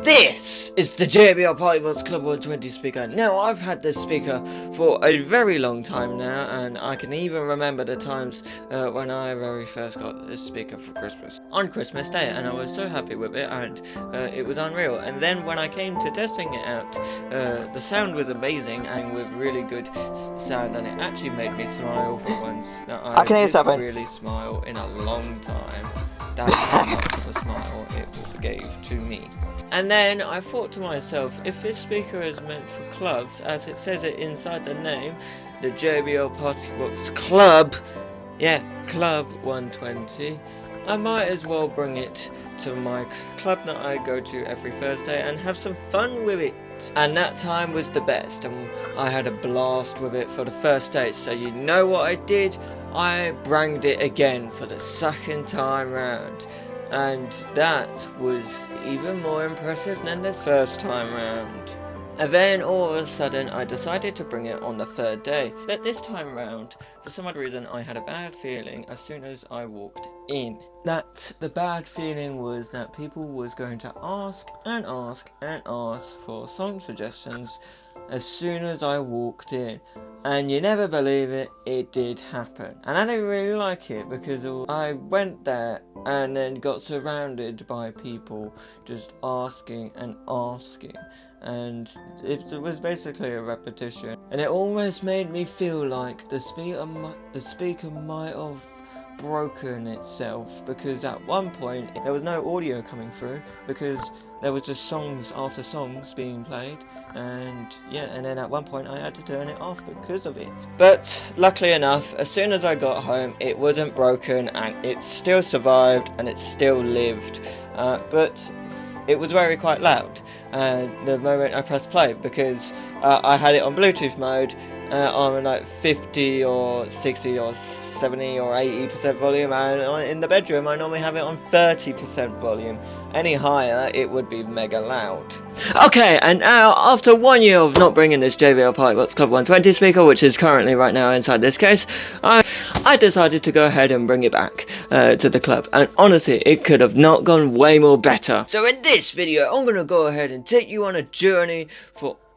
This is the JBL PartyBox Club 120 speaker. Now, I've had this speaker for a very long time now, and I can even remember the times when I very first got this speaker for Christmas. On Christmas Day, and I was so happy with it, and it was unreal. And then when I came to testing it out, the sound was amazing, and with really good sound, and it actually made me smile for once. Now, I can hear something. Really smile in a long time. That's how much of a smile it gave to me. And then I thought to myself, if this speaker is meant for clubs, as it says it inside the name, the JBL PartyBox Club, yeah, Club 120, I might as well bring it to my club that I go to every Thursday and have some fun with it. And that time was the best, and I had a blast with it for the first day. So you know what I did? I branged it again for the second time round. And that was even more impressive than the first time round. And then all of a sudden I decided to bring it on the third day. But this time round, for some odd reason, I had a bad feeling as soon as I walked in. That the bad feeling was that people was going to ask and ask and ask for song suggestions as soon as I walked in. And you never believe it, it did happen. And I didn't really like it because I went there and then got surrounded by people just asking and asking. And it was basically a repetition. And it almost made me feel like the speaker might have broken itself, because at one point there was no audio coming through because there was just songs after songs being played, and yeah, and then at one point I had to turn it off because of it. But luckily enough, as soon as I got home, it wasn't broken and it still survived and it still lived, but it was quite loud the moment I pressed play, because I had it on Bluetooth mode on like 50 or 60 or 70 or 80% volume, and in the bedroom I normally have it on 30% volume. Any higher it would be mega loud. Okay, and now after 1 year of not bringing this JBL PartyBox Club 120 speaker, which is currently right now inside this case, I decided to go ahead and bring it back to the club, and honestly it could have not gone way more better. So in this video I'm gonna go ahead and take you on a journey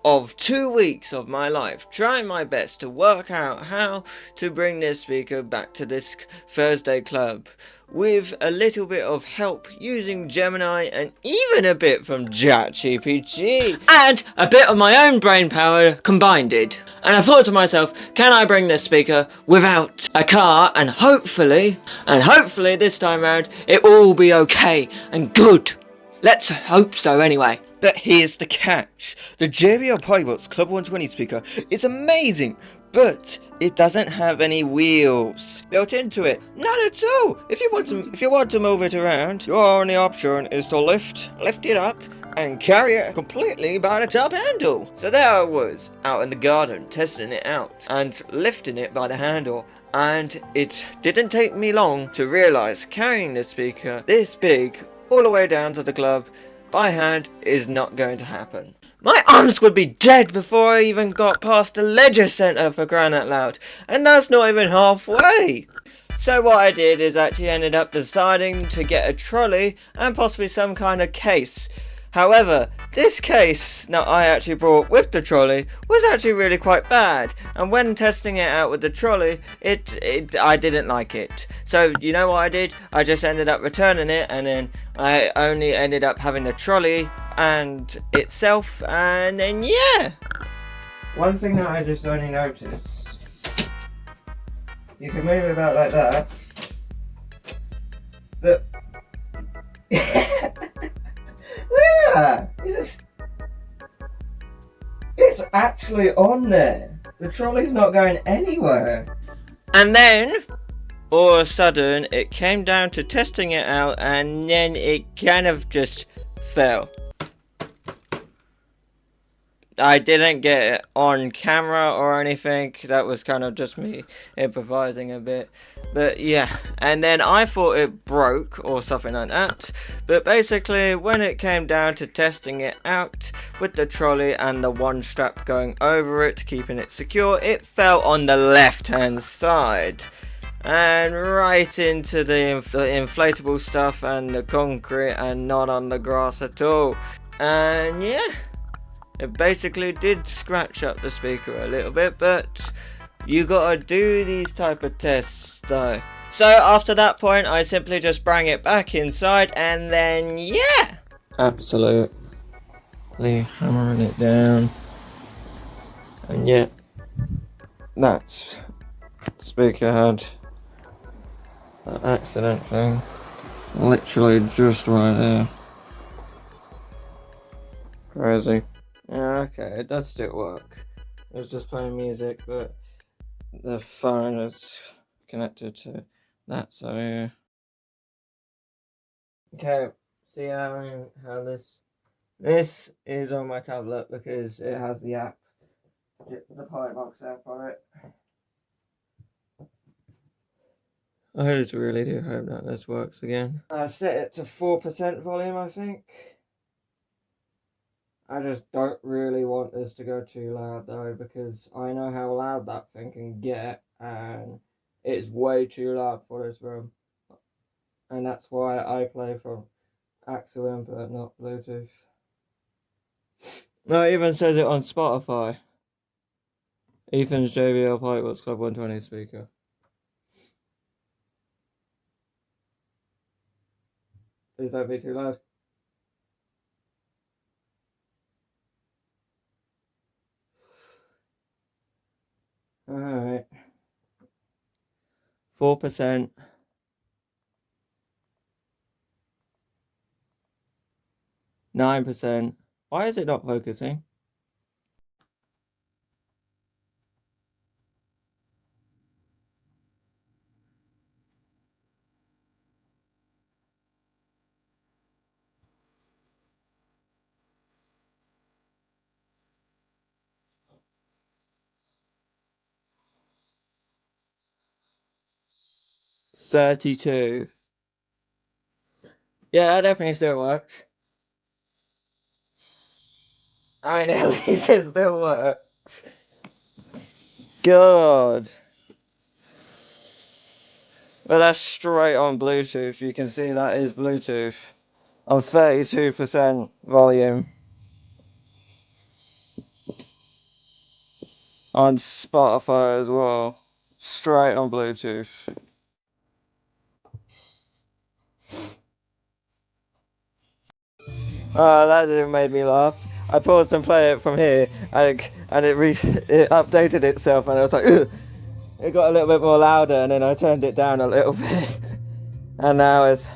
of 2 weeks of my life, trying my best to work out how to bring this speaker back to this Thursday club, with a little bit of help using Gemini and even a bit from ChatGPT and a bit of my own brain power combined. And I thought to myself, can I bring this speaker without a car, and hopefully this time around it will all be okay and good. Let's hope so anyway. But here's the catch. The JBL PartyBox Club 120 speaker is amazing, but it doesn't have any wheels built into it. None at all. If you want to move it around, your only option is to lift it up and carry it completely by the top handle. So there I was, out in the garden, testing it out and lifting it by the handle. And it didn't take me long to realise carrying this speaker this big all the way down to the club by hand is not going to happen. My arms would be dead before I even got past the leisure centre, for crying out loud, and that's not even halfway. So what I did is actually ended up deciding to get a trolley and possibly some kind of case. However, this case that I actually brought with the trolley was actually really quite bad, and when testing it out with the trolley, I didn't like it. So you know what I did? I just ended up returning it, and then I only ended up having the trolley and itself, and then yeah. One thing that I just only noticed, you can move it about like that, but look at that! It's actually on there. The trolley's not going anywhere. And then, all of a sudden, it came down to testing it out, and then it kind of just fell. I didn't get it on camera or anything. That was kind of just me improvising a bit. But yeah, and then I thought it broke or something like that. But basically, when it came down to testing it out with the trolley and the one strap going over it, keeping it secure, it fell on the left-hand side. And right into the inflatable stuff and the concrete, and not on the grass at all. And yeah, it basically did scratch up the speaker a little bit, but you gotta do these type of tests though. So after that point, I simply just bring it back inside, and then yeah, absolutely hammering it down. And yeah, that's speaker had that accident thing literally just right there. Crazy. Yeah, okay, it does still work. It was just playing music, but the phone is connected to that, so yeah. Okay, see how this is on my tablet because it has the app, the PartyBox app on it. I just really do hope that this works again. I set it to 4% volume, I think. I just don't really want this to go too loud though, because I know how loud that thing can get, and it's way too loud for this room. And that's why I play from actual input, not Bluetooth. No, it even says it on Spotify. Ethan's JBL PartyBox Club 120 speaker. Please don't be too loud. Alright. 4%. 9%. Why is it not focusing? $32. Yeah, that definitely still works. I mean, at least it still works. God. But that's straight on Bluetooth. You can see that is Bluetooth. On 32% volume. On Spotify as well. Straight on Bluetooth. Oh, that just made me laugh. I paused and played it from here, and it updated itself, and I was like, ugh. It got a little bit more louder, and then I turned it down a little bit, and now it's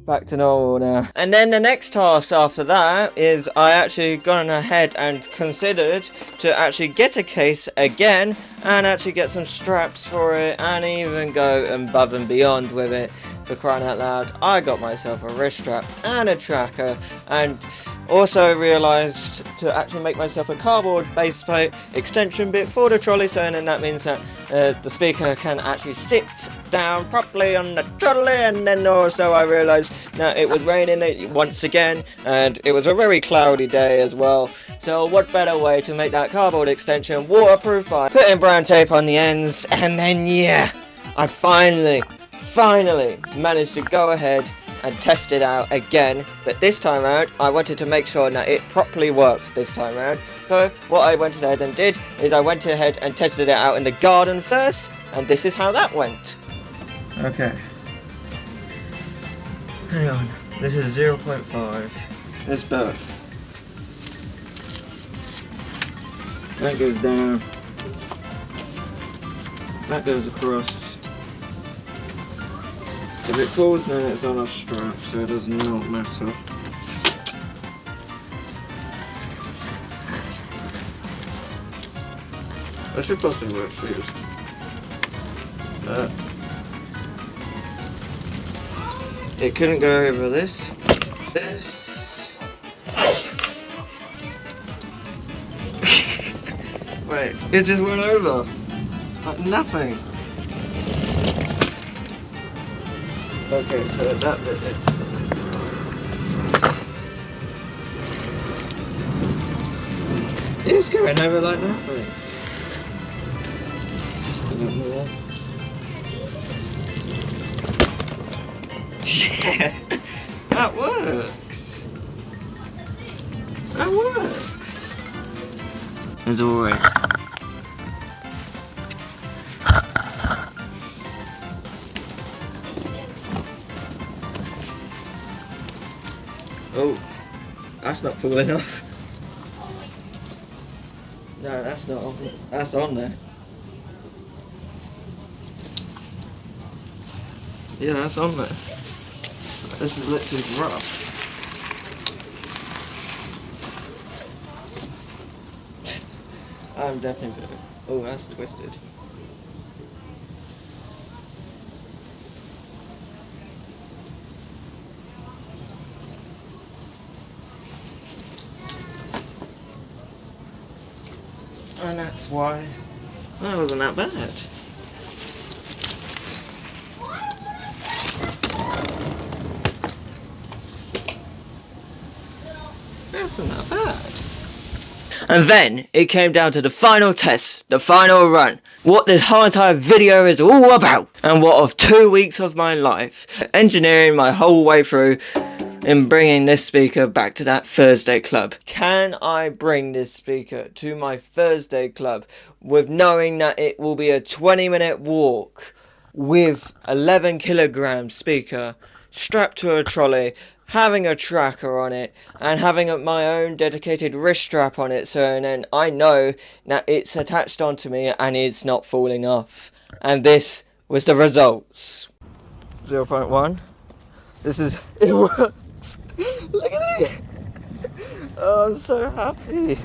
back to normal now. And then the next task after that is I actually gone ahead and considered to actually get a case again, and actually get some straps for it, and even go above and beyond with it. For crying out loud, I got myself a wrist strap and a tracker, and also realised to actually make myself a cardboard base plate extension bit for the trolley, so then that means that the speaker can actually sit down properly on the trolley. And then also I realised that it was raining once again, and it was a very cloudy day as well, so what better way to make that cardboard extension waterproof by putting brown tape on the ends. And then yeah, I finally managed to go ahead and test it out again, but this time around I wanted to make sure that it properly works this time around. So what I went ahead and did is I went ahead and tested it out in the garden first, and this is how that went. Okay, hang on, this is 0.5. This better. That goes down, that goes across. If it falls, then it's on a strap, so it does not matter. That should possibly work for you. It couldn't go over this. Wait, it just went over. Like nothing. Okay, so that bit it. It's going over like nothing. Yeah, that works. That works. As always. Oh, that's not falling off. No, that's not on. That's on there. Yeah, that's on there. This is literally rough. I'm definitely good. Oh, that's twisted. And that's why that wasn't that bad. That's not that bad. And then it came down to the final test, the final run. What this whole entire video is all about. And what of 2 weeks of my life. Engineering my whole way through in bringing this speaker back to that Thursday club. Can I bring this speaker to my Thursday club with knowing that it will be a 20-minute walk with 11 kilogram speaker strapped to a trolley, having a tracker on it and having my own dedicated wrist strap on it, so then I know that it's attached onto me and it's not falling off. And this was the results. 0.1. This is, it works. Look at it. Oh, I'm so happy.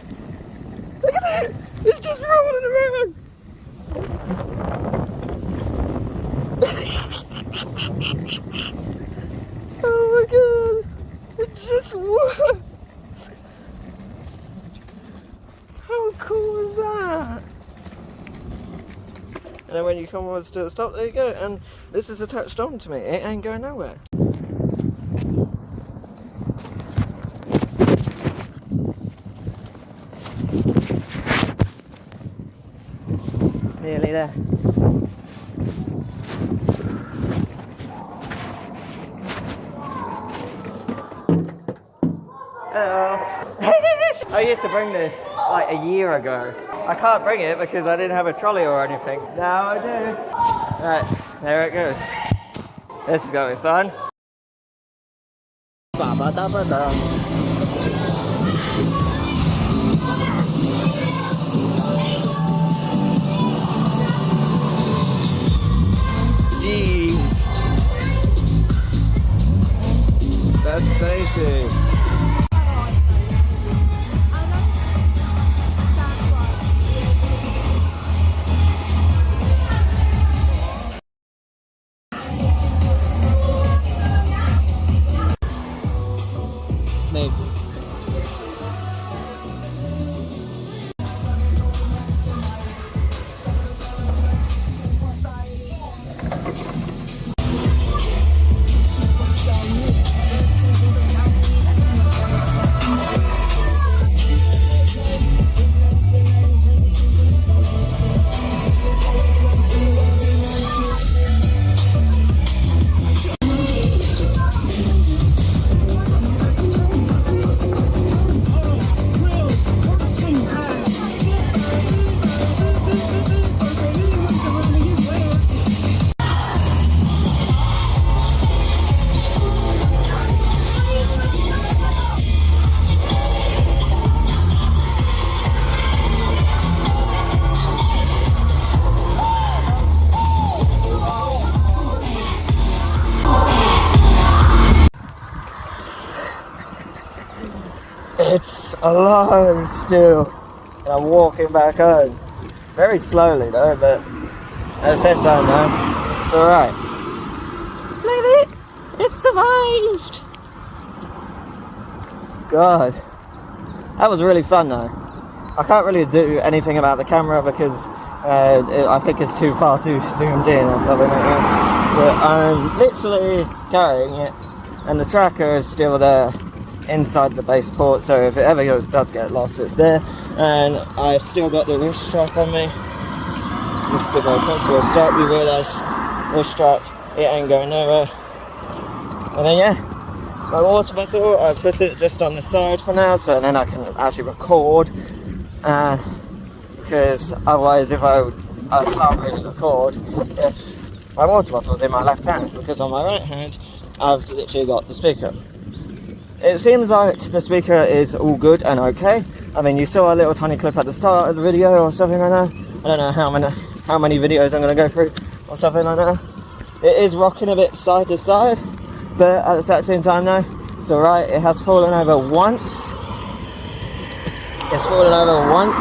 Look at it. It's just rolling around. Oh my god. It just works. How cool is that? And then when you come onwards to a stop, there you go. And this is attached onto me. It ain't going nowhere. Nearly there. Hello. I used to bring this like a year ago. I can't bring it because I didn't have a trolley or anything. Now I do. Right, there it goes. This is gonna be fun. Jeez. That's crazy. Maybe. It's alive still, and I'm walking back home. Very slowly though, but at the same time, man, it's alright. Look at it! It survived! God, that was really fun though. I can't really do anything about the camera because I think it's too far too zoomed in or something like that. But I'm literally carrying it, and the tracker is still there inside the base port, so if it ever does get lost, it's there. And I've still got the wrist strap on me. Just to go comfortable start, you realise wrist strap, it ain't going nowhere. And then yeah, my water bottle, I put it just on the side for now, so then I can actually record. Because otherwise, if I can't really record if my water bottle's in my left hand, because on my right hand, I've literally got the speaker. It seems like the speaker is all good and okay. I mean, you saw a little tiny clip at the start of the video or something like that. I don't know how many videos I'm going to go through or something like that. It is rocking a bit side to side, but at the same time though, it's alright. It has fallen over once. It's fallen over once,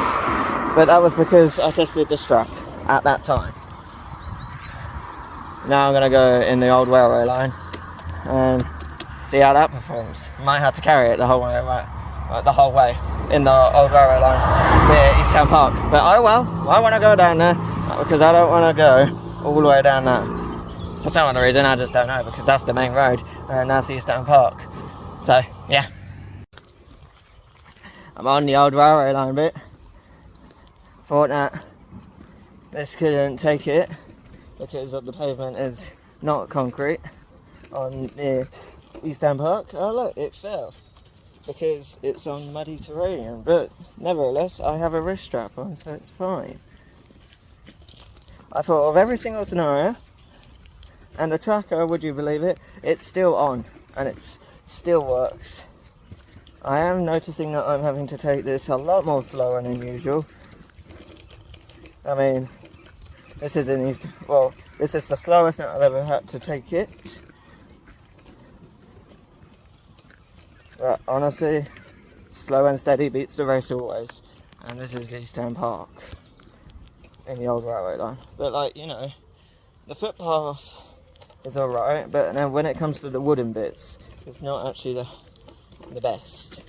but that was because I tested the strap at that time. Now I'm going to go in the old railway line and see how that performs. Might have to carry it the whole way, the whole way in the old railway line near East Town Park. But oh well, I want to go down there because I don't want to go all the way down there. For some other reason, I just don't know, because that's the main road and that's East Town Park. So yeah, I'm on the old railway line bit. Thought that this couldn't take it because the pavement is not concrete on the East Town Park. Oh look, it fell because it's on muddy terrain, but nevertheless I have a wrist strap on, so it's fine. I thought of every single scenario, and the tracker, would you believe it, it's still on and it still works. I am noticing that I'm having to take this a lot more slower than usual. I mean, this is this is the slowest that I've ever had to take it. But honestly, slow and steady beats the race always. And this is East Town Park in the old railway line. But like, you know, the footpath is alright, but then when it comes to the wooden bits, it's not actually the best.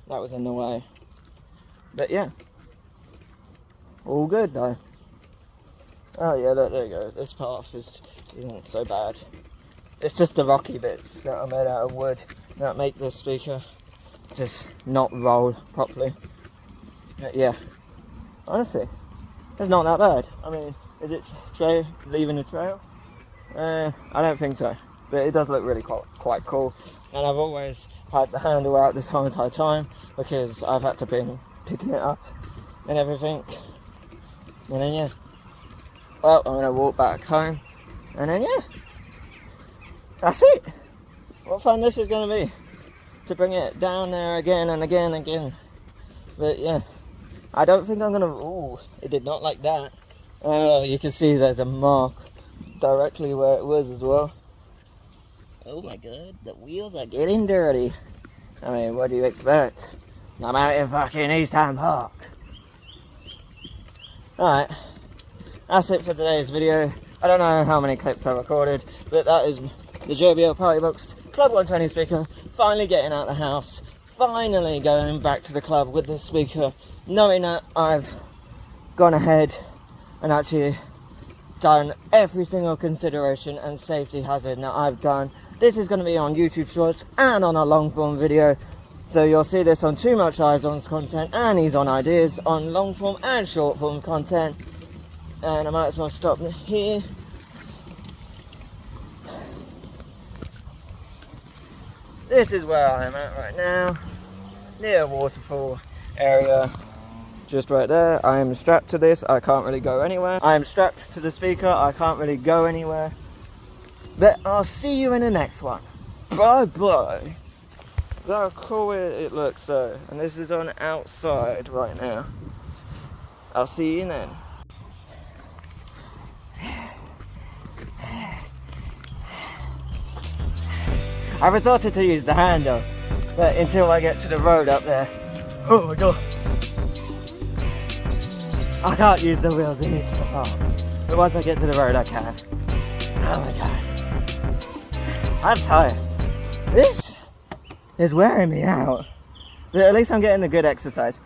That was in the way. But yeah, all good though. Oh yeah, look, there you go. This path isn't so bad. It's just the rocky bits that are made out of wood that make this speaker just not roll properly. But yeah, honestly, it's not that bad. I mean, is it leaving a trail? I don't think so, but it does look really quite cool. And I've always had the handle out this whole entire time because I've had to be picking it up and everything. And then yeah, well, I'm gonna walk back home, and then yeah, that's it. What fun this is gonna be to bring it down there again and again and again. But yeah, I don't think I'm gonna. Ooh, it did not like that. Oh, you can see there's a mark directly where it was as well. Oh my god, the wheels are getting dirty. I mean, what do you expect? I'm out in fucking East Town Park. Alright, that's it for today's video. I don't know how many clips I recorded, but that is the JBL PartyBox Club 120 speaker. Finally getting out of the house. Finally going back to the club with this speaker. Knowing that I've gone ahead and actually done every single consideration and safety hazard that I've done. This is going to be on YouTube Shorts and on a long form video. So you'll see this on Too Much Eyes On's content and He's On Ideas on long form and short form content. And I might as well stop here. This is where I am at right now, near a waterfall area, just right there. I am strapped to this, I can't really go anywhere. I am strapped to the speaker, I can't really go anywhere. But I'll see you in the next one. Bye bye. Look how cool it looks though. And this is on outside right now. I'll see you then. I resorted to use the handle, but until I get to the road up there, oh my god, I can't use the wheels in this park. But once I get to the road, I can. Oh my god, I'm tired. This is wearing me out, but at least I'm getting the good exercise.